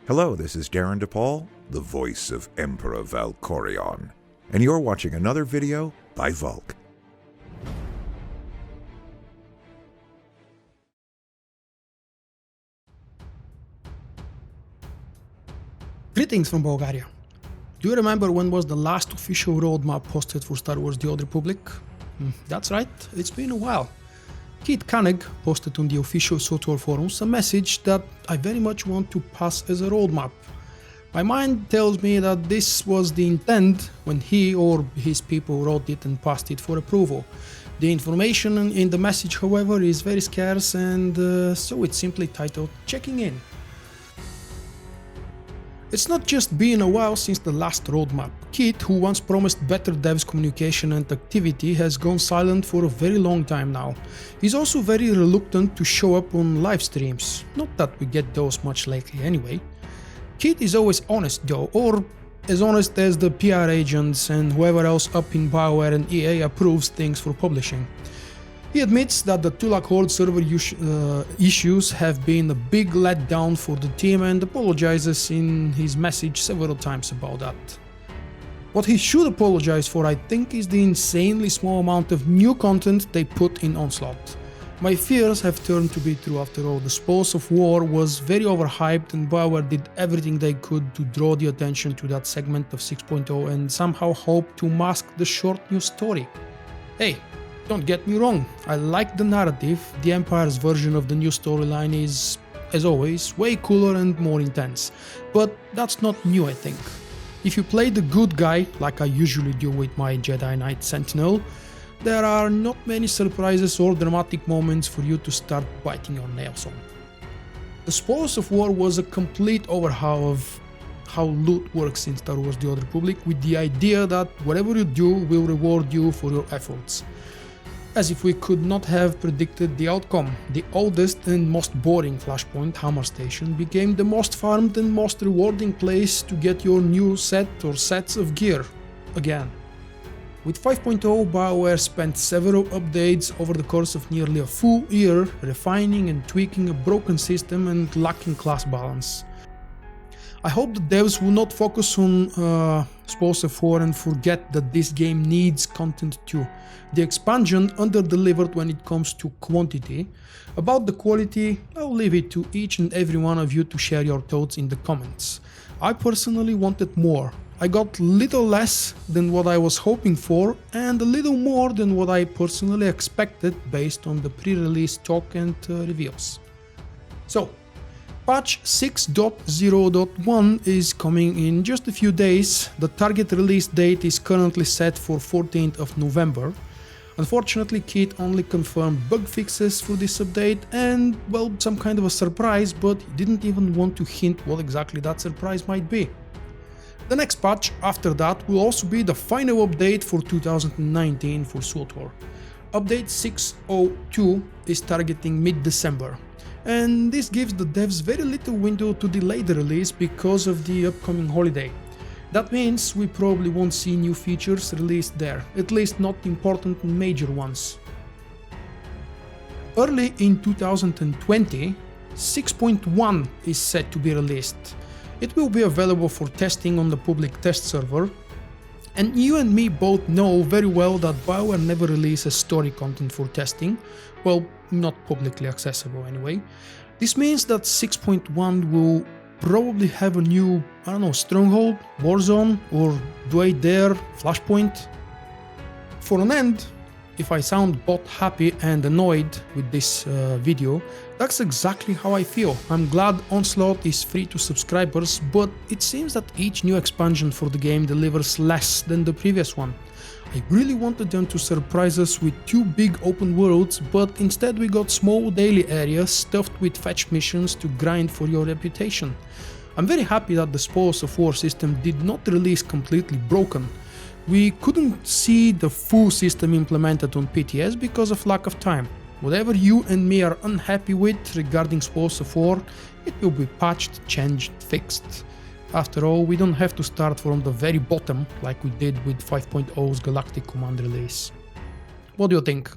Hello, this is Darren DePaul, the voice of Emperor Valkorion, and you're watching another video by VULKK. Greetings from Bulgaria. Do you remember when was the last official roadmap posted for Star Wars The Old Republic? That's right, it's been a while. Keith Kanneg posted on the official SWTOR forums a message that I very much want to pass as a roadmap. My mind tells me that this was the intent when he or his people wrote it and passed it for approval. The information in the message, however, is very scarce, and so it's simply titled Checking In. It's not just been a while since the last roadmap. Keith, who once promised better devs communication and activity, has gone silent for a very long time now. He's also very reluctant to show up on live streams, not that we get those much lately anyway. Keith is always honest though, or as honest as the PR agents and whoever else up in BioWare and EA approves things for publishing. He admits that the Tulak Horde server issues have been a big letdown for the team and apologizes in his message several times about that. What he should apologize for, I think, is the insanely small amount of new content they put in Onslaught. My fears have turned to be true after all. The Spoils of War was very overhyped and BioWare did everything they could to draw the attention to that segment of 6.0 and somehow hope to mask the short news story. Hey, don't get me wrong, I like the narrative. The Empire's version of the new storyline is, as always, way cooler and more intense. But that's not new, I think. If you play the good guy, like I usually do with my Jedi Knight Sentinel, there are not many surprises or dramatic moments for you to start biting your nails on. The Spoils of War was a complete overhaul of how loot works in Star Wars The Old Republic, with the idea that whatever you do will reward you for your efforts. As if we could not have predicted the outcome. The oldest and most boring Flashpoint, Hammer Station, became the most farmed and most rewarding place to get your new set or sets of gear, again. With 5.0, BioWare spent several updates over the course of nearly a full year, refining and tweaking a broken system and lacking class balance. I hope the devs will not focus on Spoils of War and forget that this game needs content too. The expansion under-delivered when it comes to quantity. About the quality, I'll leave it to each and every one of you to share your thoughts in the comments. I personally wanted more. I got little less than what I was hoping for and a little more than what I personally expected based on the pre-release talk and reveals. So, patch 6.0.1 is coming in just a few days. The target release date is currently set for 14th of November. Unfortunately, Keith only confirmed bug fixes for this update and, well, some kind of a surprise, but he didn't even want to hint what exactly that surprise might be. The next patch after that will also be the final update for 2019 for SWTOR. Update 6.02 is targeting mid-December. And this gives the devs very little window to delay the release because of the upcoming holiday. That means we probably won't see new features released there, at least not important and major ones. Early in 2020, 6.1 is set to be released. It will be available for testing on the public test server. And you and me both know very well that BioWare never releases story content for testing, well, not publicly accessible anyway. This means that 6.1 will probably have a new, I don't know, Stronghold, Warzone, or do I dare, Flashpoint? For an end, if I sound both happy and annoyed with this video, that's exactly how I feel. I'm glad Onslaught is free to subscribers, but it seems that each new expansion for the game delivers less than the previous one. I really wanted them to surprise us with two big open worlds, but instead we got small daily areas stuffed with fetch missions to grind for your reputation. I'm very happy that the Spoils of War system did not release completely broken. We couldn't see the full system implemented on PTS because of lack of time. Whatever you and me are unhappy with regarding Spoils of War, it will be patched, changed, fixed. After all, we don't have to start from the very bottom like we did with 5.0's Galactic Command release. What do you think?